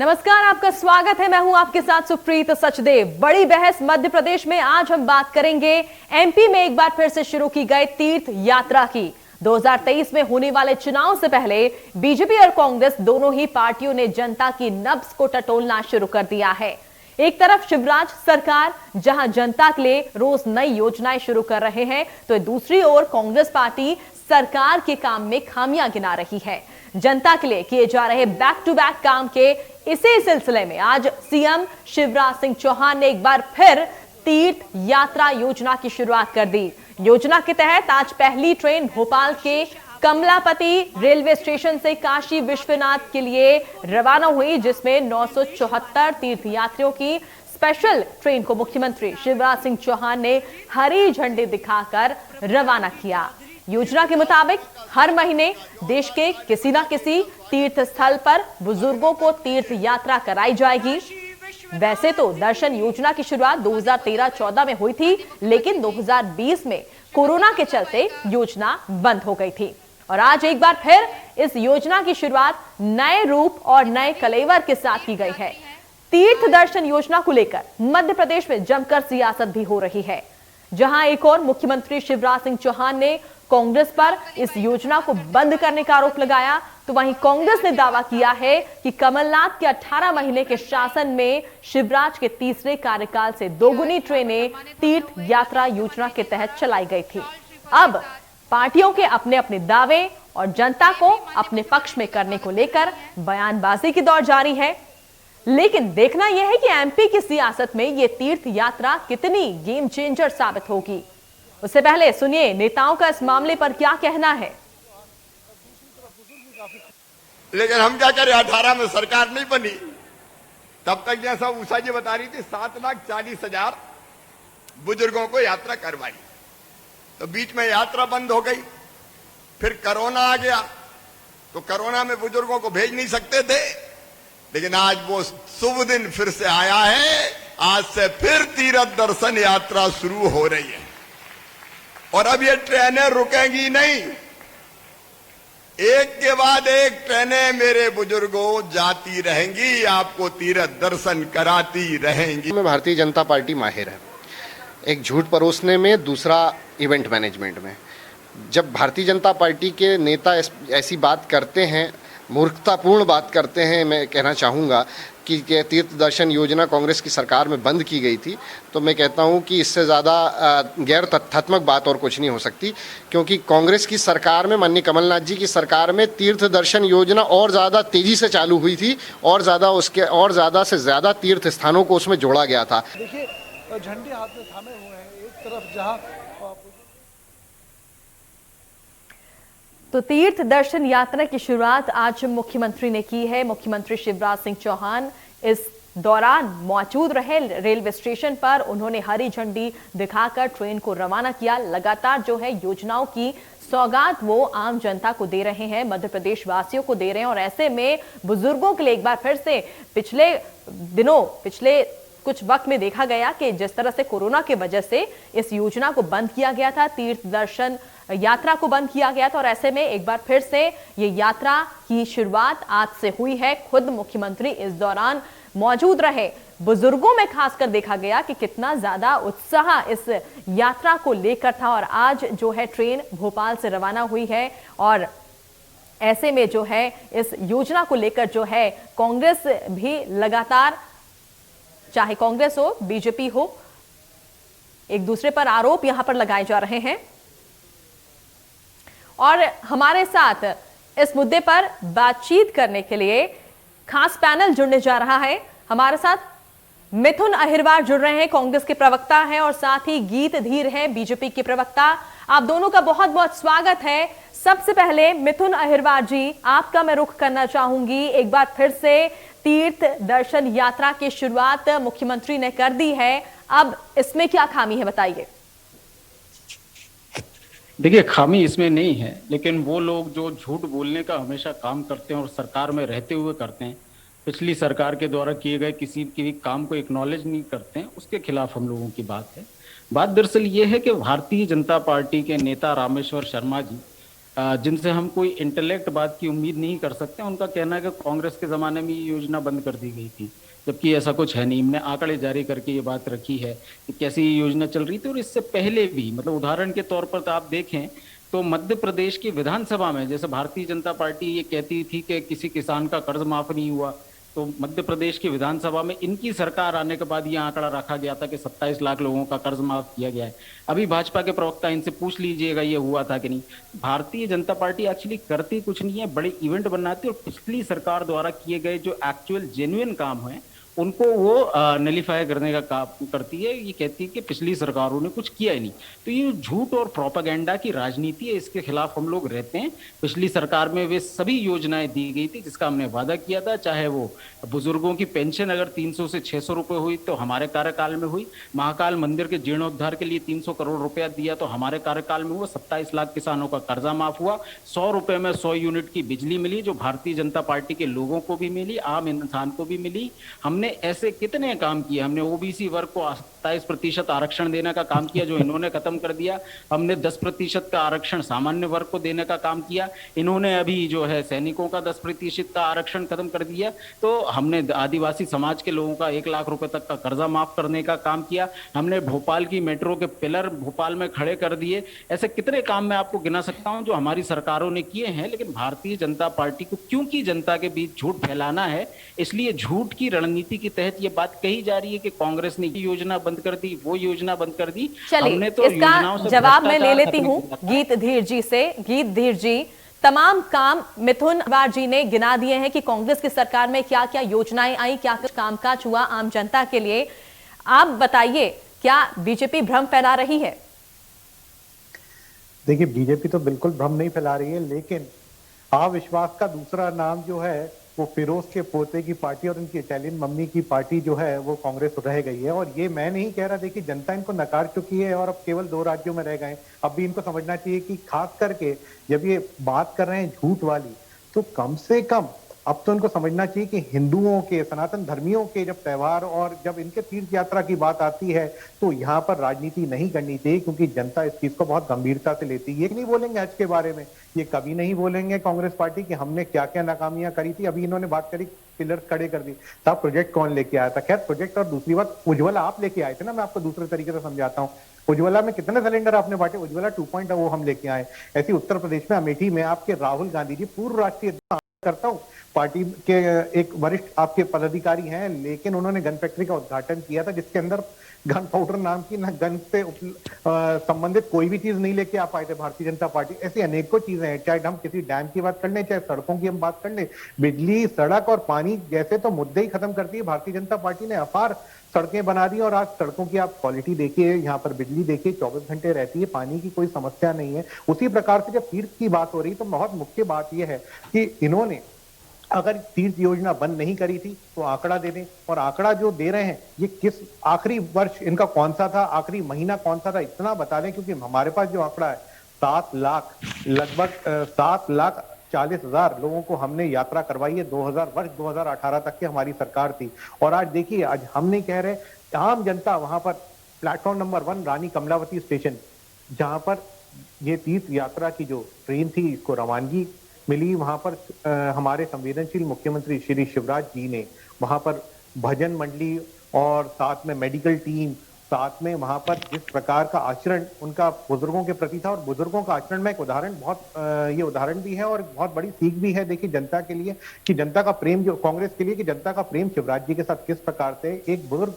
नमस्कार, आपका स्वागत है। मैं हूं आपके साथ सुप्रीत सचदेव। बड़ी बहस मध्य प्रदेश में आज हम बात करेंगे एमपी में एक बार फिर से शुरू की गई तीर्थ यात्रा की। 2023 में होने वाले चुनाव से पहले बीजेपी और कांग्रेस दोनों ही पार्टियों ने जनता की नब्ज को टटोलना शुरू कर दिया है। एक तरफ शिवराज सरकार जहां जनता के लिए रोज नई योजनाएं शुरू कर रहे हैं, तो दूसरी ओर कांग्रेस पार्टी सरकार के काम में खामियां गिना रही है। जनता के लिए किए जा रहे बैक टू बैक काम के इसी सिलसिले में आज सीएम शिवराज सिंह चौहान ने एक बार फिर तीर्थ यात्रा योजना की शुरुआत कर दी। योजना के तहत आज पहली ट्रेन भोपाल के कमलापति रेलवे स्टेशन से काशी विश्वनाथ के लिए रवाना हुई, जिसमें 974 तीर्थ यात्रियों की स्पेशल ट्रेन को मुख्यमंत्री शिवराज सिंह चौहान ने हरी झंडी दिखाकर रवाना किया। योजना के मुताबिक हर महीने देश के किसी न किसी तीर्थ स्थल पर बुजुर्गों को तीर्थ यात्रा कराई जाएगी। वैसे तो दर्शन योजना की शुरुआत 2013-14 में हुई थी, लेकिन 2020 में कोरोना के चलते योजना बंद हो गई थी और आज एक बार फिर इस योजना की शुरुआत नए रूप और नए कलेवर के साथ की गई है। तीर्थ दर्शन योजना को लेकर मध्य प्रदेश में जमकर सियासत भी हो रही है, जहां एक और मुख्यमंत्री शिवराज सिंह चौहान ने कांग्रेस पर इस योजना को बंद करने का आरोप लगाया, तो वहीं कांग्रेस ने दावा किया है कि कमलनाथ के 18 महीने के शासन में शिवराज के तीसरे कार्यकाल से दोगुनी ट्रेनें तीर्थ यात्रा योजना के तहत चलाई गई थी। अब पार्टियों के अपने अपने दावे और जनता को अपने पक्ष में करने को लेकर बयानबाजी की दौर जारी है, लेकिन देखना यह है कि एमपी की सियासत में यह तीर्थ यात्रा कितनी गेम चेंजर साबित होगी। उससे पहले सुनिए नेताओं का इस मामले पर क्या कहना है। लेकिन हम क्या करें, 18 में सरकार नहीं बनी, तब तक जैसा उषा जी बता रही थी 7,40,000 बुजुर्गों को यात्रा करवाई, तो बीच में यात्रा बंद हो गई। फिर कोरोना आ गया, तो कोरोना में बुजुर्गों को भेज नहीं सकते थे, लेकिन आज वो शुभ दिन फिर से आया है। आज से फिर तीर्थ दर्शन यात्रा शुरू हो रही है और अब ये ट्रेनें रुकेंगी नहीं, एक के बाद एक ट्रेनें मेरे बुजुर्गों जाती रहेंगी, आपको तीर्थ दर्शन कराती रहेंगी। में भारतीय जनता पार्टी माहिर है, एक झूठ परोसने में, दूसरा इवेंट मैनेजमेंट में। जब भारतीय जनता पार्टी के नेता ऐसी बात करते हैं, मूर्खतापूर्ण बात करते हैं, मैं कहना चाहूँगा कि तीर्थ दर्शन योजना कांग्रेस की सरकार में बंद की गई थी, तो मैं कहता हूं कि इससे ज़्यादा गैर तथ्यात्मक बात और कुछ नहीं हो सकती, क्योंकि कांग्रेस की सरकार में, माननीय कमलनाथ जी की सरकार में तीर्थ दर्शन योजना और ज़्यादा तेज़ी से चालू हुई थी और ज़्यादा से ज़्यादा तीर्थ स्थानों को उसमें जोड़ा गया था। देखिए, झंडे हाथ में थामे हुए हैं, एक तरफ जहाँ तो तीर्थ दर्शन यात्रा की शुरुआत आज मुख्यमंत्री ने की है। मुख्यमंत्री शिवराज सिंह चौहान इस दौरान मौजूद रहे रेलवे स्टेशन पर। उन्होंने हरी झंडी दिखाकर ट्रेन को रवाना किया। लगातार जो है योजनाओं की सौगात वो आम जनता को दे रहे हैं, मध्य प्रदेश वासियों को दे रहे हैं, और ऐसे में बुजुर्गों के लिए एक बार फिर से पिछले कुछ वक्त में देखा गया कि जिस तरह से कोरोना की वजह से इस योजना को बंद किया गया था, तीर्थ दर्शन यात्रा को बंद किया गया था, और ऐसे में एक बार फिर से ये यात्रा की शुरुआत आज से हुई है। खुद मुख्यमंत्री इस दौरान मौजूद रहे। बुजुर्गों में खासकर देखा गया कि कितना ज्यादा उत्साह इस यात्रा को लेकर था, और आज जो है ट्रेन भोपाल से रवाना हुई है, और ऐसे में जो है इस योजना को लेकर जो है कांग्रेस भी लगातार, चाहे कांग्रेस हो बीजेपी हो, एक दूसरे पर आरोप यहां पर लगाए जा रहे हैं। और हमारे साथ इस मुद्दे पर बातचीत करने के लिए खास पैनल जुड़ने जा रहा है। हमारे साथ मिथुन अहिरवार जुड़ रहे हैं, कांग्रेस के प्रवक्ता हैं, और साथ ही गीत धीर हैं, बीजेपी के प्रवक्ता। आप दोनों का बहुत बहुत स्वागत है। सबसे पहले मिथुन अहिरवार जी, आपका मैं रुख करना चाहूंगी। एक बार फिर से तीर्थ दर्शन यात्रा की शुरुआत मुख्यमंत्री ने कर दी है, अब इसमें क्या खामी है, बताइए। देखिए, खामी इसमें नहीं है, लेकिन वो लोग जो झूठ बोलने का हमेशा काम करते हैं और सरकार में रहते हुए करते हैं, पिछली सरकार के द्वारा किए गए किसी भी काम को एक्नॉलेज नहीं करते हैं, उसके खिलाफ हम लोगों की बात है। बात दरअसल ये है कि भारतीय जनता पार्टी के नेता रामेश्वर शर्मा जी जिनसे हम कोई इंटेलेक्ट बात की उम्मीद नहीं कर सकते। उनका कहना है कि कांग्रेस के ज़माने में ये योजना बंद कर दी गई थी, जबकि ऐसा कुछ है नहीं। हमने आंकड़े जारी करके ये बात रखी है कि कैसी ये योजना चल रही थी। और इससे पहले भी, मतलब उदाहरण के तौर पर तो आप देखें तो मध्य प्रदेश की विधानसभा में जैसे भारतीय जनता पार्टी ये कहती थी कि किसी किसान का कर्ज माफ नहीं हुआ, तो मध्य प्रदेश की विधानसभा में इनकी सरकार आने के बाद ये आंकड़ा रखा गया था कि 27 लाख लोगों का कर्ज माफ किया गया है। अभी भाजपा के प्रवक्ता, इनसे पूछ लीजिएगा ये हुआ था कि नहीं। भारतीय जनता पार्टी एक्चुअली करती कुछ नहीं है, बड़े इवेंट बनाती है और पिछली सरकार द्वारा किए गए जो एक्चुअल जेन्युइन काम है उनको वो नलीफाई करने का काम करती है। ये कहती है कि पिछली सरकारों ने कुछ किया ही नहीं। तो ये झूठ और प्रोपेगेंडा की राजनीति है, इसके खिलाफ हम लोग रहते हैं। पिछली सरकार में वे सभी योजनाएं दी गई थी जिसका हमने वादा किया था, चाहे वो बुजुर्गों की पेंशन अगर 300 से 600 रुपए हुई तो हमारे कार्यकाल में हुई, महाकाल मंदिर के जीर्णोद्धार के लिए 300 करोड़ रुपया दिया तो हमारे कार्यकाल में हुआ, 27 लाख किसानों का कर्जा माफ हुआ, 100 रुपए में 100 यूनिट की बिजली मिली जो भारतीय जनता पार्टी के लोगों को भी मिली, आम इंसान को भी मिली। हमने ऐसे कितने काम किए। हमने ओबीसी वर्ग को 27% आरक्षण देने का काम किया जो इन्होंने खत्म कर दिया। हमने 10% का आरक्षण सामान्य वर्ग को देने का काम किया, इन्होंने अभी जो है सैनिकों का 10% का आरक्षण खत्म कर दिया। तो हमने आदिवासी समाज के लोगों का 1 लाख रुपए तक का कर्जा माफ करने का काम किया। हमने भोपाल की मेट्रो के पिलर भोपाल में खड़े कर दिए। ऐसे कितने काम मैं आपको गिना सकता हूं जो हमारी सरकारों ने किए हैं। लेकिन भारतीय जनता पार्टी को क्योंकि जनता के बीच झूठ फैलाना है, इसलिए झूठ की रणनीति के तहत ये बात कही जा रही है कि कांग्रेस ने ये योजना बंद कर दी, वो योजना बंद कर दी। हमने तो इसका जवाब मैं ले लेती हूँ गीत धीर जी से। गीत धीर जी, तमाम काम मिथुन वार जी ने गिना दिए हैं कि कांग्रेस की सरकार में क्या क्या योजनाएं आई, क्या क्या कामकाज हुआ आम जनता के लिए। आप बताइए, क्या बीजेपी भ्रम फैला रही है? देखिए, बीजेपी तो बिल्कुल भ्रम नहीं फैला रही है, लेकिन अविश्वास का दूसरा नाम जो है वो फिरोज के पोते की पार्टी और उनकी इटालियन मम्मी की पार्टी जो है वो कांग्रेस रह गई है। और ये मैं नहीं कह रहा, देखिए जनता इनको नकार चुकी है और अब केवल 2 राज्यों में रह गए। अब भी इनको समझना चाहिए कि खास करके जब ये बात कर रहे हैं झूठ वाली, तो कम से कम अब तो इनको समझना चाहिए कि हिंदुओं के, सनातन धर्मियों के जब त्योहार और जब इनके तीर्थ यात्रा की बात आती है तो यहाँ पर राजनीति नहीं करनी चाहिए, क्योंकि जनता इस चीज को बहुत गंभीरता से लेती है। ये नहीं बोलेंगे आज के बारे में, ये कभी नहीं बोलेंगे कांग्रेस पार्टी कि हमने क्या क्या नाकामियां करी थी। अभी इन्होंने बात करी पिलर खड़े कर दी, साहब प्रोजेक्ट कौन लेके आया था? खैर प्रोजेक्ट, और दूसरी बात उज्ज्वला आप लेके आए थे ना, मैं आपको दूसरे तरीके से समझाता हूँ। उज्ज्वला में कितने सिलेंडर आपने बांटे? उज्ज्वला 2.0 वो हम लेके आए। ऐसी उत्तर प्रदेश में अमेठी में आपके राहुल गांधी जी, पूर्व राष्ट्रीय करता हूँ पार्टी के एक वरिष्ठ आपके पदाधिकारी हैं, लेकिन उन्होंने गन फैक्ट्री का उद्घाटन किया था जिसके अंदर गन पाउडर नाम की, ना गन से संबंधित कोई भी चीज नहीं लेके आ पाए थे भारतीय जनता पार्टी। ऐसी अनेकों चीजें हैं, चाहे हम किसी डैम की बात कर लें, चाहे सड़कों की हम बात कर लें, बिजली, सड़क और पानी जैसे तो मुद्दे ही खत्म कर दिए भारतीय जनता पार्टी ने। अपार सड़कें बना दी और आज सड़कों की आप क्वालिटी देखिए, यहाँ पर बिजली देखिए 24 घंटे रहती है, पानी की कोई समस्या नहीं है। उसी प्रकार से जब तीर्थ की बात हो रही तो बहुत मुख्य बात यह है कि इन्होंने अगर तीर्थ योजना बंद नहीं करी थी तो आंकड़ा दे दें, और आंकड़ा जो दे रहे हैं ये किस आखिरी वर्ष इनका कौन सा था, आखिरी महीना कौन सा था, इतना बता दें। क्योंकि हमारे पास जो आंकड़ा है 7 लाख, लगभग 7,40,000 लोगों को हमने यात्रा करवाई है। 2018 तक की हमारी सरकार थी। और आज देखिए, आज हम नहीं कह रहे, आम जनता वहां पर प्लेटफॉर्म नंबर 1 रानी कमलावती स्टेशन, जहां पर ये तीर्थ यात्रा की जो ट्रेन थी इसको रवानगी मिली, वहां पर हमारे संवेदनशील मुख्यमंत्री श्री शिवराज जी ने वहां पर भजन मंडली और साथ में मेडिकल टीम, साथ में वहां पर जिस प्रकार का आचरण उनका बुजुर्गों के प्रति था, और बुजुर्गों का आचरण में एक उदाहरण, बहुत ये उदाहरण भी है और बहुत बड़ी सीख भी है देखिए जनता के लिए, कि जनता का प्रेम जो कांग्रेस के लिए, कि जनता का प्रेम शिवराज जी के साथ किस प्रकार से। एक बुजुर्ग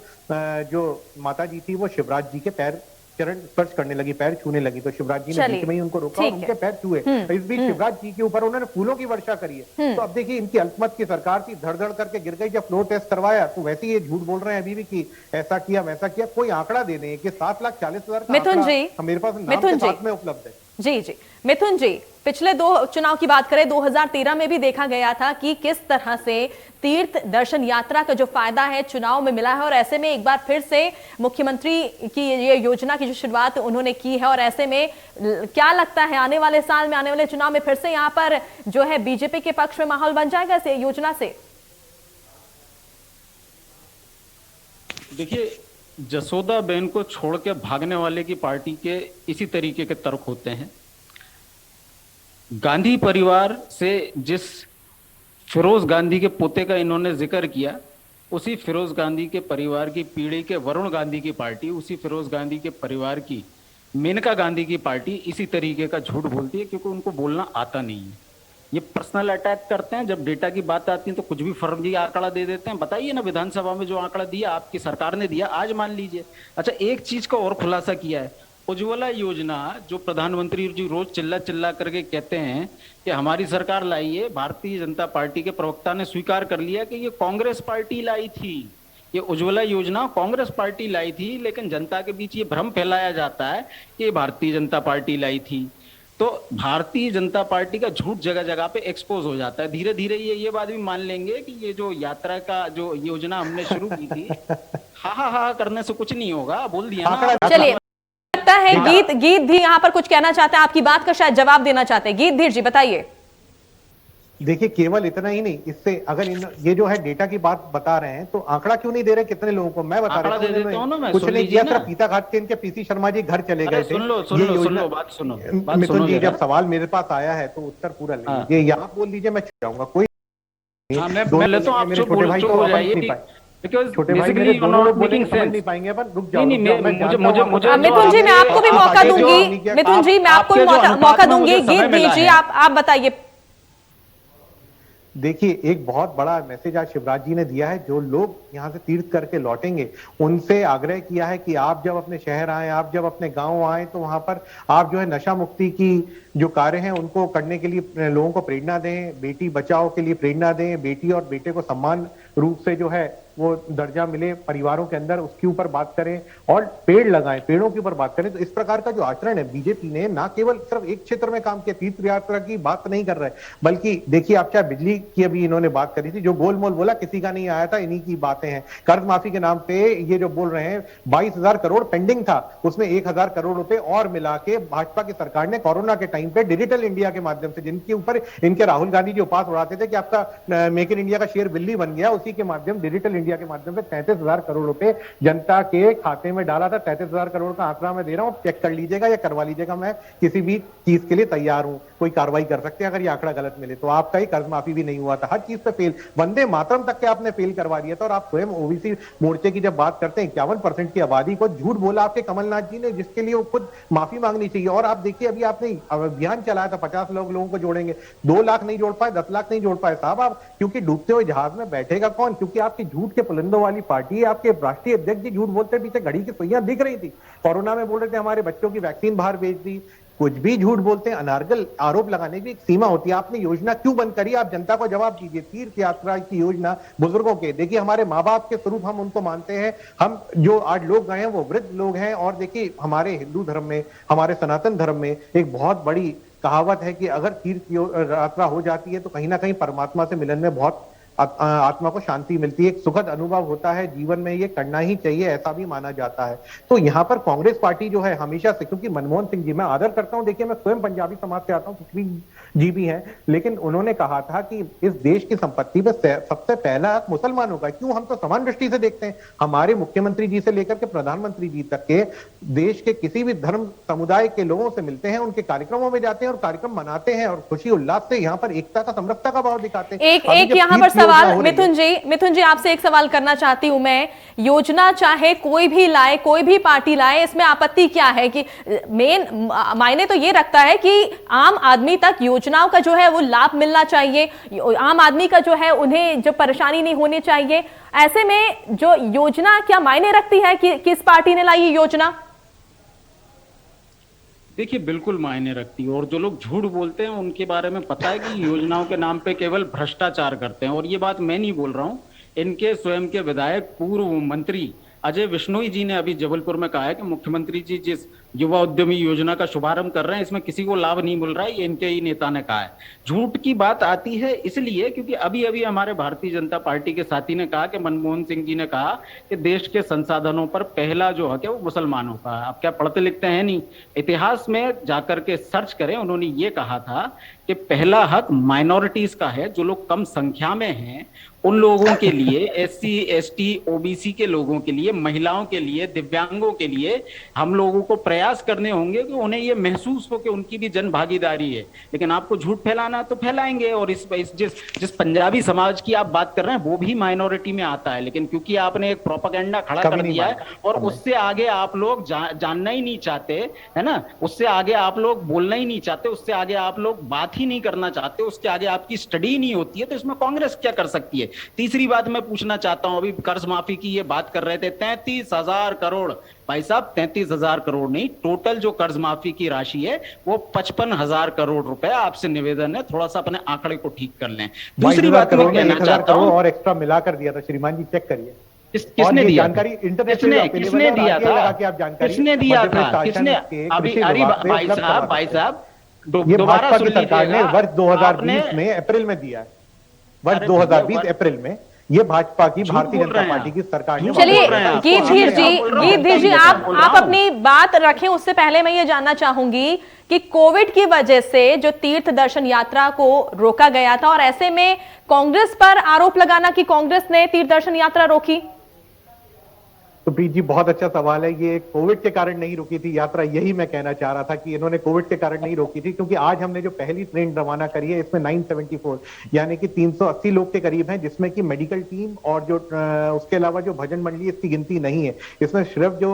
जो माता जी थी वो शिवराज जी के पैर चरण स्पर्श करने लगी, पैर छूने लगी, तो शिवराज जी ने बीच में ही उनको रोका और उनके पैर छुए। इस बीच शिवराज जी के ऊपर उन्होंने फूलों की वर्षा करी है। तो अब देखिए, इनकी अल्पमत की सरकार थी, धड़ धड़ करके गिर गई। जब फ्लोर टेस्ट करवाया तो वैसे ही ये झूठ बोल रहे हैं अभी भी कि ऐसा किया वैसा किया। कोई आंकड़ा दे दें कि 7,40,000 मिथुन जी, मेरे पास नाम के साथ में उपलब्ध है। जी जी मिथुन जी, पिछले 2 चुनाव की बात करें, 2013 में भी देखा गया था कि किस तरह से तीर्थ दर्शन यात्रा का जो फायदा है चुनाव में मिला है, और ऐसे में एक बार फिर से मुख्यमंत्री की ये योजना की जो शुरुआत उन्होंने की है, और ऐसे में क्या लगता है आने वाले साल में, आने वाले चुनाव में फिर से यहाँ पर जो है बीजेपी के पक्ष में माहौल बन जाएगा इस योजना से? देखिए, जसोदा बहन को छोड़ के भागने वाले की पार्टी के इसी तरीके के तर्क होते हैं। गांधी परिवार से जिस फिरोज गांधी के पोते का इन्होंने जिक्र किया, उसी फिरोज गांधी के परिवार की पीढ़ी के वरुण गांधी की पार्टी, उसी फिरोज गांधी के परिवार की मेनका गांधी की पार्टी इसी तरीके का झूठ बोलती है, क्योंकि उनको बोलना आता नहीं है। ये पर्सनल अटैक करते हैं, जब डेटा की बात आती है तो कुछ भी फर्जी आंकड़ा दे देते हैं। बताइए ना, विधानसभा में जो आंकड़ा दिया आपकी सरकार ने दिया, आज मान लीजिए। अच्छा, एक चीज का और खुलासा किया है, उज्ज्वला योजना जो प्रधानमंत्री जी रोज चिल्ला चिल्ला करके कहते हैं कि हमारी सरकार लाई है, भारतीय जनता पार्टी के प्रवक्ता ने स्वीकार कर लिया कि ये कांग्रेस पार्टी लाई थी। ये उज्ज्वला योजना कांग्रेस पार्टी लाई थी, लेकिन जनता के बीच ये भ्रम फैलाया जाता है कि ये भारतीय जनता पार्टी लाई थी। तो भारतीय जनता पार्टी का झूठ जगह जगह पे एक्सपोज हो जाता है। धीरे धीरे ये बात भी मान लेंगे कि ये जो यात्रा का जो योजना हमने शुरू की थी, हा करने से कुछ नहीं होगा, बोल दिया ना। चलिए, लगता है गीत भी यहाँ पर कुछ कहना चाहते हैं, आपकी बात का शायद जवाब देना चाहते हैं। गीत धीर जी बताइए। देखिए, केवल इतना ही नहीं, इससे अगर ये जो है डेटा की बात बता रहे हैं तो आंकड़ा क्यों नहीं दे रहे कितने लोगों को? मैं बता रहा हूँ, कुछ नहीं किया, सिर्फ पीताघाट के इनके पीसी शर्मा जी घर चले गए थे। मिथुन जी, जब सवाल मेरे पास आया है तो उत्तर पूरा ले लीजिए, यहाँ बोल लीजिए, मैं छुप जाऊंगा। कोई छोटे भाई को छोटे भाई मेरे दोनों लोग बोलेंगे, समझ नहीं पाएंगे, पर रुक जाओ। मिथुन जी, मैं आपको भी मौका दूंगी। मिथुन जी, मैं आपको भी मौका दूंगी। गीत दीजिए, आप बताइए। देखिए, एक बहुत बड़ा मैसेज आज शिवराज जी ने दिया है। जो लोग यहाँ से तीर्थ करके लौटेंगे उनसे आग्रह किया है कि आप जब अपने शहर आए, आप जब अपने गांव आए, तो वहां पर आप जो है नशा मुक्ति की जो कार्य हैं उनको करने के लिए लोगों को प्रेरणा दें, बेटी बचाओ के लिए प्रेरणा दें, बेटी और बेटे को सम्मान रूप से जो है वो दर्जा मिले परिवारों के अंदर, उसके ऊपर बात करें और पेड़ लगाएं, पेड़ों के ऊपर बात करें। तो इस प्रकार का जो आचरण है, बीजेपी ने ना केवल सिर्फ एक क्षेत्र में काम किया, तीर्थ यात्रा की बात नहीं कर रहे, बल्कि देखिए आप चाहे बिजली की अभी इन्होंने बात करी थी, जो गोलमोल बोला किसी का नहीं आया था, इन्हीं की बातें हैं। कर्ज माफी के नाम पे ये जो बोल रहे हैं 22,000 करोड़ पेंडिंग था, उसमें 1,000 करोड़ रुपए और मिला के भाजपा की सरकार ने कोरोना के टाइम पे डिजिटल इंडिया के माध्यम से, जिनके ऊपर इनके राहुल गांधी जी उपास उड़ाते थे कि आपका मेक इन इंडिया का शेयर बिल्ली बन गया, उसी के माध्यम डिजिटल इंडिया के माध्यम से 33,000 करोड़ रुपए जनता के खाते में डाला था। 33,000 करोड़ का आंकड़ा मैं दे रहा हूं, चेक कर लीजिएगा या करवा लीजिएगा, मैं किसी भी चीज के लिए तैयार हूं, कोई कार्रवाई कर सकते हैं अगर ये आंकड़ा गलत मिले तो। आपका ही कर्ज माफी भी नहीं हुआ था, हर चीज पे फेल, वंदे मातरम तक के आपने फेल करवा दिया था। और आप स्वयं ओबीसी मोर्चे की जब बात करते हैं, 51% की आबादी को झूठ बोला आपके कमलनाथ जी ने, जिसके लिए वो खुद माफी मांगनी चाहिए। और आप देखिए, अभी आपने अभियान चलाया था 50 लोगों को जोड़ेंगे, 2 लाख नहीं जोड़ पाए, 10 लाख नहीं जोड़ पाए साहब आप, क्योंकि डूबते हुए जहाज में बैठेगा कौन? क्योंकि आपकी झूठ के पुलंदों वाली पार्टी है। आपके राष्ट्रीय अध्यक्ष जी झूठ बोलते, पीछे घड़ी की सुइयां दिख रही थी, कोरोना में बोल रहे थे हमारे बच्चों की वैक्सीन बाहर भेज दी, कुछ भी झूठ बोलते हैं। अनार्गल आरोप लगाने की एक सीमा होती है। आपने योजना क्यों बंद करी? आप जनता को जवाब दीजिए। तीर्थ यात्रा की योजना बुजुर्गों के, देखिए हमारे माँ बाप के स्वरूप हम उनको मानते हैं, हम जो आज लोग गए हैं वो वृद्ध लोग हैं। और देखिए हमारे हिंदू धर्म में, हमारे सनातन धर्म में एक बहुत बड़ी कहावत है कि अगर तीर्थ यात्रा हो जाती है तो कहीं ना कहीं परमात्मा से मिलन में बहुत आत्मा को शांति मिलती है, एक सुखद अनुभव होता है जीवन में, ये करना ही चाहिए, ऐसा भी माना जाता है। तो यहाँ पर कांग्रेस पार्टी जो है हमेशा से, क्योंकि मनमोहन सिंह जी, मैं आदर करता हूँ, देखिए मैं स्वयं पंजाबी समाज से आता हूँ, सुखबीर जी भी हैं, लेकिन उन्होंने कहा था कि इस देश की संपत्ति पे सबसे पहला हक मुसलमानों का। क्यों? हम तो समान दृष्टि से देखते हैं, हमारे मुख्यमंत्री जी से लेकर के प्रधानमंत्री जी तक के देश के किसी भी धर्म समुदाय के लोगों से मिलते हैं, उनके कार्यक्रमों में जाते हैं और कार्यक्रम मनाते हैं और खुशी उल्लास से यहाँ पर एकता का, समरसता का भाव दिखाते हैं। एक यहाँ पर सवाल मिथुन जी आपसे एक सवाल करना चाहती हूं मैं। योजना चाहे कोई भी लाए, कोई भी पार्टी लाए, इसमें आपत्ति क्या है? कि मेन मायने तो ये रखता है कि आम आदमी तक योजनाओं का जो है वो लाभ मिलना चाहिए, आम आदमी का जो है उन्हें जो परेशानी नहीं होनी चाहिए। ऐसे में जो योजना क्या मायने रखती है कि किस पार्टी ने लाई ये योजना? देखिए, बिल्कुल मायने रखती है। और जो लोग झूठ बोलते हैं उनके बारे में पता है कि योजनाओं के नाम पे केवल भ्रष्टाचार करते हैं। और ये बात मैं नहीं बोल रहा हूँ, इनके स्वयं के विधायक पूर्व मंत्री अजय विश्नोई जी ने अभी जबलपुर में कहा है कि मुख्यमंत्री जी जिस युवा उद्यमी योजना का शुभारंभ कर रहे हैं इसमें किसी को लाभ नहीं मिल रहा है, ये इनके ही नेता ने कहा है। झूठ की बात आती है इसलिए क्योंकि अभी अभी हमारे भारतीय जनता पार्टी के साथी ने कहा कि मनमोहन सिंह जी ने कहा कि देश के संसाधनों पर पहला जो हक है वो मुसलमानों का है। आप क्या पढ़ते लिखते हैं नहीं? इतिहास में जाकर के सर्च करें, उन्होंने ये कहा था कि पहला हक माइनॉरिटीज का है, जो लोग कम संख्या में हैं उन लोगों के लिए, SC ST OBC के लोगों के लिए, महिलाओं के लिए, दिव्यांगों के लिए हम लोगों को प्रयास प्रयास करने होंगे कि उन्हें ये महसूस हो कि उनकी भी जन भागीदारी है। लेकिन आपको झूठ फैलाना तो फैलाएंगे, और जिस पंजाबी समाज की आप बात कर रहे हैं वो भी माइनॉरिटी में आता है, लेकिन क्योंकि आपने एक प्रोपेगेंडा खड़ा कर दिया है और उससे आगे आप लोग जानना ही नहीं चाहते, है ना, उससे आगे आप लोग बोलना ही नहीं चाहते, उससे आगे आप लोग बात ही नहीं करना चाहते, उसके आगे आपकी स्टडी नहीं होती है, तो इसमें कांग्रेस क्या कर सकती है। तीसरी बात मैं पूछना चाहता हूं, अभी कर्ज माफी की ये बात कर रहे थे, 33,000 करोड़, भाई साहब 33,000 करोड़ नहीं, टोटल जो कर्ज माफी की राशि है वो 55,000 करोड़ रुपए। आपसे निवेदन है थोड़ा सा अपने आंकड़े को ठीक कर लें। दूसरी बात मैं कहना चाहता हूं, और एक्स्ट्रा मिलाकर दिया था श्रीमान जी, चेक करिए किसने दिया जानकारी, इंटरनेशनल किसने दिया था, किसने दिया था, किसने, अभी अरे भाई साहब दोबारा सुन सरकार ने वर्ष 2020 में अप्रैल में दिया है, वर्ष 2020 अप्रैल में, ये भाजपा की भारतीय जनता पार्टी की सरकार ने। चलिए गीतधीर जी आप अपनी बात रखें, उससे पहले मैं ये जानना चाहूंगी कि कोविड की वजह से जो तीर्थ दर्शन यात्रा को रोका गया था, और ऐसे में कांग्रेस पर आरोप लगाना कि कांग्रेस ने तीर्थ दर्शन यात्रा रोकी। तो प्रीत जी बहुत अच्छा सवाल है, ये कोविड के कारण नहीं रुकी थी यात्रा, यही मैं कहना चाह रहा था कि इन्होंने कोविड के कारण नहीं रोकी थी, क्योंकि आज हमने जो पहली ट्रेन रवाना करी है इसमें 974 यानी कि 380 लोग के करीब हैं, जिसमें कि मेडिकल टीम और जो उसके अलावा जो भजन मंडली, इसकी गिनती नहीं है। इसमें सिर्फ जो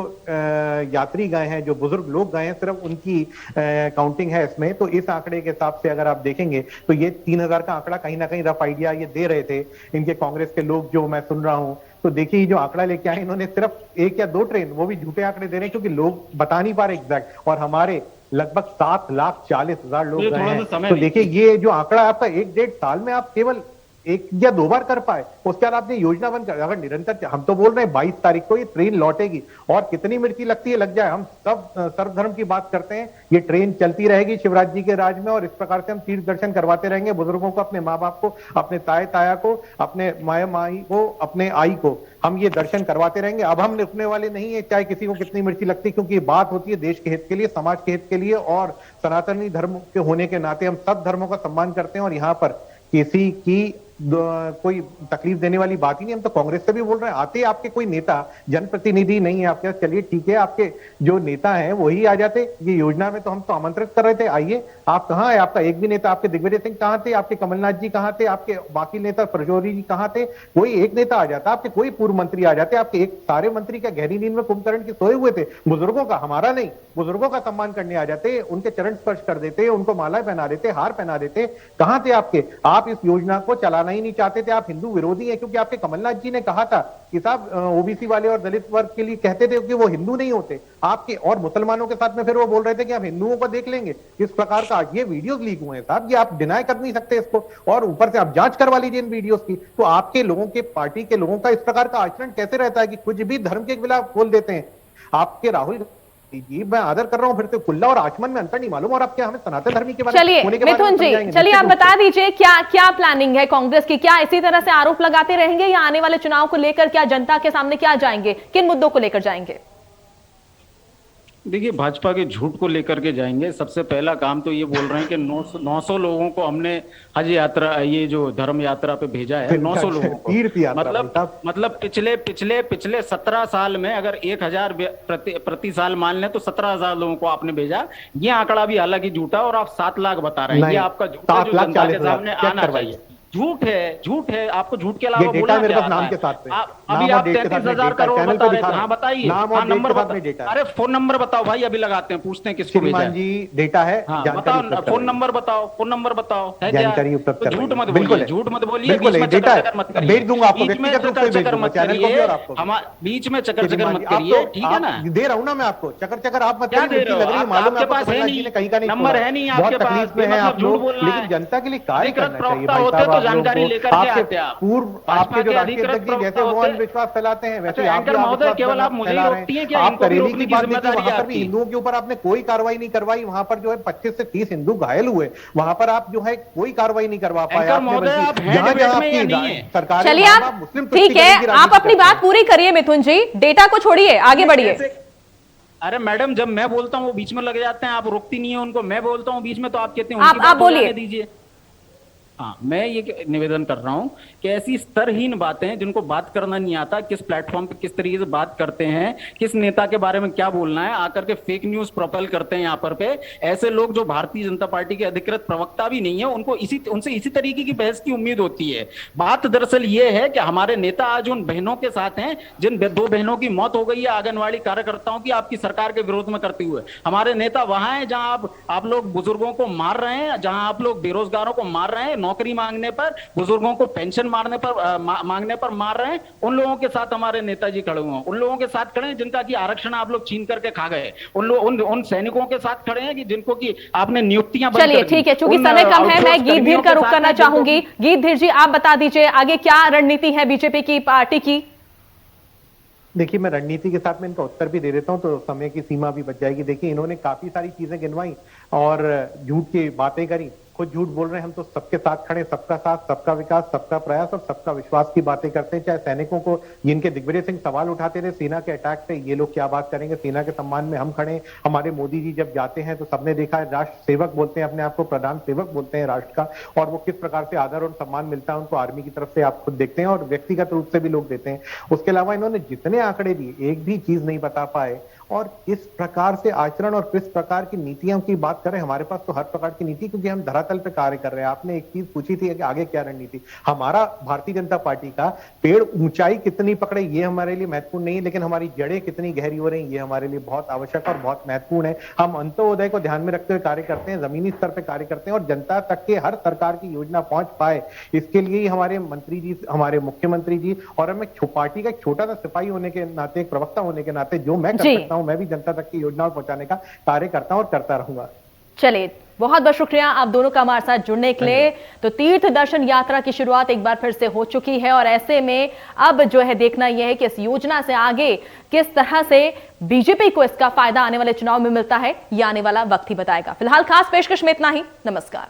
यात्री गए हैं, जो बुजुर्ग लोग गए हैं, सिर्फ उनकी काउंटिंग है इसमें। तो इस आंकड़े के हिसाब से अगर आप देखेंगे तो ये 3,000 का आंकड़ा कहीं ना कहीं रफ आइडिया ये दे रहे थे इनके कांग्रेस के लोग, जो मैं सुन रहा हूं। तो देखिए जो आंकड़ा लेके आए इन्होंने, सिर्फ 1 या 2 ट्रेन, वो भी झूठे आंकड़े दे रहे हैं, क्योंकि लोग बता नहीं पा रहे एग्जैक्ट, और हमारे लगभग 7,40,000 लोग गए हैं। तो देखिए ये जो आंकड़ा आपका 1-1.5 साल में आप केवल 1 या 2 बार कर पाए, उसके बाद आपने योजना बंद कर, अगर निरंतर, हम तो बोल रहे हैं 22 तारीख को ये ट्रेन लौटेगी, और कितनी मिर्ची लगती है लग जाए, हम सब सर्वधर्म की बात करते हैं, ये ट्रेन चलती रहेगी शिवराज जी के राज में, और इस प्रकार से हम तीर्थ दर्शन करवाते रहेंगे बुजुर्गों को, अपने माँ बाप को, अपने ताए ताया को, अपने माए माई को, अपने आई को, हम ये दर्शन करवाते रहेंगे। अब हम रुकने वाले नहीं है, चाहे किसी को कितनी मिर्ची लगती है, क्योंकि ये बात होती है देश के हित के लिए, समाज के हित के लिए, और सनातनी धर्म के होने के नाते हम सब धर्मों का सम्मान करते हैं, और यहाँ पर किसी की कोई तकलीफ देने वाली बात ही नहीं। हम तो कांग्रेस से भी बोल रहे हैं, आते आपके कोई नेता, जनप्रतिनिधि नहीं है आपके, चलिए ठीक है, आपके जो नेता हैं वही आ जाते ये योजना में, तो हम तो आमंत्रित कर रहे थे, आइए। आप कहाँ है, आपका एक भी नेता, आपके दिग्विजय सिंह कहाँ थे, आपके कमलनाथ जी कहाँ थे, आपके बाकी नेता प्रजोरी जी कहाँ थे, कोई एक नेता आ जाता, आपके कोई पूर्व मंत्री आ जाते, आपके एक सारे मंत्री का गहरी नींद में कुंभकर्ण के सोए हुए थे, बुजुर्गों का, हमारा नहीं, बुजुर्गों का सम्मान करने आ जाते, उनके चरण स्पर्श कर देते, उनको माला पहना देते, हार पहना देते। कहाँ थे आपके? आप इस योजना को चलाना ही नहीं चाहते थे, आप हिंदू विरोधी हैं, क्योंकि आपके कमलनाथ जी ने कहा था कि साहब ओबीसी वाले और दलित वर्ग के लिए कहते थे कि वो हिंदू नहीं होते आपके, और मुसलमानों के साथ में फिर वो बोल रहे थे कि आप हिंदुओं को देख लेंगे। इस प्रकार का आज ये वीडियोस लीक हुए हैं साहब, ये आप डिनाई कर नहीं सकते इसको, और ऊपर से आप जांच करवा लीजिए इन वीडियोस की। तो आपके लोगों के, पार्टी के लोगों का इस प्रकार का आचरण कैसे रहता है कि कुछ भी धर्म के खिलाफ बोल देते हैं। आपके राहुल जी, मैं आदर कर रहा हूं, फिर से कुल्ला और आचमन में अंतर नहीं मालूम, और आप क्या हमें सनातन धर्मी के बारे में, चलिए मिथुन जी, चलिए आप बता दीजिए क्या क्या प्लानिंग है कांग्रेस की, क्या इसी तरह से आरोप लगाते रहेंगे, या आने वाले चुनाव को लेकर क्या जनता के सामने क्या जाएंगे, किन मुद्दों को लेकर जाएंगे? देखिए भाजपा के झूठ को लेकर के जाएंगे। सबसे पहला काम तो ये बोल रहे हैं कि 900 लोगों को हमने हज यात्रा, ये जो धर्म यात्रा पे भेजा है, 900 लोगों को, मतलब पिछले 17 साल में अगर 1,000 प्रति साल मान लें तो 17,000 लोगों को आपने भेजा। ये आंकड़ा भी हालांकि झूठा, और आप 7 लाख बता रहे हैं, ये आपका झूठ है जो जनता के सामने आना चाहिए। झूठ है, आपको झूठ के अलावा बोलना क्या आता है? अभी आप 33,000 करोड़ बता रहे थे, हाँ बताइए, हाँ नंबर बताइए, अरे फोन नंबर बताओ भाई, अभी लगाते हैं, पूछते हैं किसको भेजा है जी, डेटा है, बताओ, फोन नंबर बताओ, है क्या? तो झूठ मत बोलिए, बीच में चक्कर मत करिए, बीच में चक्कर मत करिए, ठीक है ना? दे रहा हूँ ना मैं आपको, चक्कर आप मत करिए, आपके पास है नहीं, नंबर है नहीं आपके पास, झूठ बोलना है। लेकिन जनता के लिए कार्य करना चाहिए होते तो जानकारी लेकर के आते आप। पूर्व आपके जो राष्ट्रीय अध्यक्ष जी जैसे वो अंधविश्वास फैलाते हैं, वैसे आप महोदय केवल आप मुझे रोकती हैं क्या? आप करेली की बात देखिए, वहां पर भी हिंदुओं के ऊपर आपने कोई कार्रवाई नहीं करवाई, वहां पर जो है 25 से 30 हिंदू घायल हुए, वहां पर आप जो है कोई कार्रवाई नहीं करवा पाए। सरकार, चलिए आप ठीक है, आप अपनी बात पूरी करिए मिथुन जी, डेटा को छोड़िए, आगे बढ़िए। अरे मैडम, जब मैं बोलता हूँ वो बीच में लग जाते हैं, आप रोकती नहीं है उनको, मैं बोलता हूँ बीच में तो आप कहते हैं आप बोलिए, दीजिए। हाँ, मैं ये निवेदन कर रहा हूं कि ऐसी स्तरहीन बातें जिनको बात करना नहीं आता, किस प्लेटफॉर्म पे किस तरीके से बात करते हैं, किस नेता के बारे में क्या बोलना है, आकर के फेक न्यूज प्रोपेल करते हैं यहाँ पर पे। ऐसे लोग जो भारतीय जनता पार्टी के अधिकृत प्रवक्ता भी नहीं है, उनको उनसे इसी तरीके की बहस की उम्मीद होती है। बात दरअसल ये है कि हमारे नेता आज उन बहनों के साथ हैं जिन 2 बहनों की मौत हो गई है आंगनवाड़ी कार्यकर्ताओं की आपकी सरकार के विरोध में करते हुए। हमारे नेता वहां हैं जहां आप लोग बुजुर्गों को मार रहे हैं, जहां आप लोग बेरोजगारों को मार रहे हैं, नौकरी मांगने पर, बुजुर्गों को पेंशन मांगने पर मार रहे हैं। उन लोगों के साथ हमारे नेताजी खड़े हुए हैं, उन लोगों के साथ खड़े हैं जिनका की आरक्षण आप लोग छीन करके खा गए, उन सैनिकों के साथ खड़े हैं कि जिनको की आपने नियुक्तियां। चलिए ठीक है, चूंकि समय कम है, मैं गीत धीर का रुख करना चाहूंगी। गीत धीर जी, आप बता दीजिए आगे क्या रणनीति है बीजेपी की पार्टी की? देखिए, मैं रणनीति के साथ में इनका उत्तर भी दे देता हूं तो समय की सीमा भी बच जाएगी। देखिए, इन्होंने काफी सारी चीजें गिनवाई और झूठ की बातें करी, खुद झूठ बोल रहे हैं। हम तो सबके साथ खड़े, सबका साथ, सबका विकास, सबका प्रयास और सबका विश्वास की बातें करते हैं। चाहे सैनिकों को, जिनके दिग्विजय सिंह सवाल उठाते थे सेना के अटैक पे, ये लोग क्या बात करेंगे? सेना के सम्मान में हम खड़े। हमारे मोदी जी जब जाते हैं तो सबने देखा है, राष्ट्र सेवक बोलते हैं अपने आप को, प्रधान सेवक बोलते हैं राष्ट्र का, और वो किस प्रकार से आदर और सम्मान मिलता है उनको आर्मी की तरफ से, आप खुद देखते हैं और व्यक्तिगत रूप से भी लोग देते हैं। उसके अलावा इन्होंने जितने आंकड़े दिए, एक भी चीज नहीं बता पाए और किस प्रकार से आचरण और किस प्रकार की नीतियों की बात करें। हमारे पास तो हर प्रकार की नीति, क्योंकि हम धरातल पे कार्य कर रहे हैं। आपने एक चीज पूछी थी कि आगे क्या रणनीति। हमारा भारतीय जनता पार्टी का पेड़ ऊंचाई कितनी पकड़े ये हमारे लिए महत्वपूर्ण नहीं है, लेकिन हमारी जड़ें कितनी गहरी हो रही है ये हमारे लिए बहुत आवश्यक और बहुत महत्वपूर्ण है। हम अंत्योदय को ध्यान में रखते हुए कार्य करते हैं, जमीनी स्तर पर कार्य करते हैं और जनता तक के हर सरकार की योजना पहुंच पाए, इसके लिए ही हमारे मंत्री जी, हमारे मुख्यमंत्री जी और हम एक पार्टी का एक छोटा सा सिपाही होने के नाते, एक प्रवक्ता होने के नाते जो मैं कर सकता हूं, मैं भी जनता तक की योजनाओं पहुंचाने का कार्य करता हूं और करता रहूंगा। चलिए, बहुत बहुत शुक्रिया आप दोनों का हमारे साथ जुड़ने के लिए। तो तीर्थ दर्शन यात्रा की शुरुआत एक बार फिर से हो चुकी है और ऐसे में अब जो है देखना यह है कि इस योजना से आगे किस तरह से बीजेपी को इसका फायदा आने वाले चुनाव में मिलता है, यह आने वाला वक्त ही बताएगा। फिलहाल खास पेशकश में इतना ही। नमस्कार।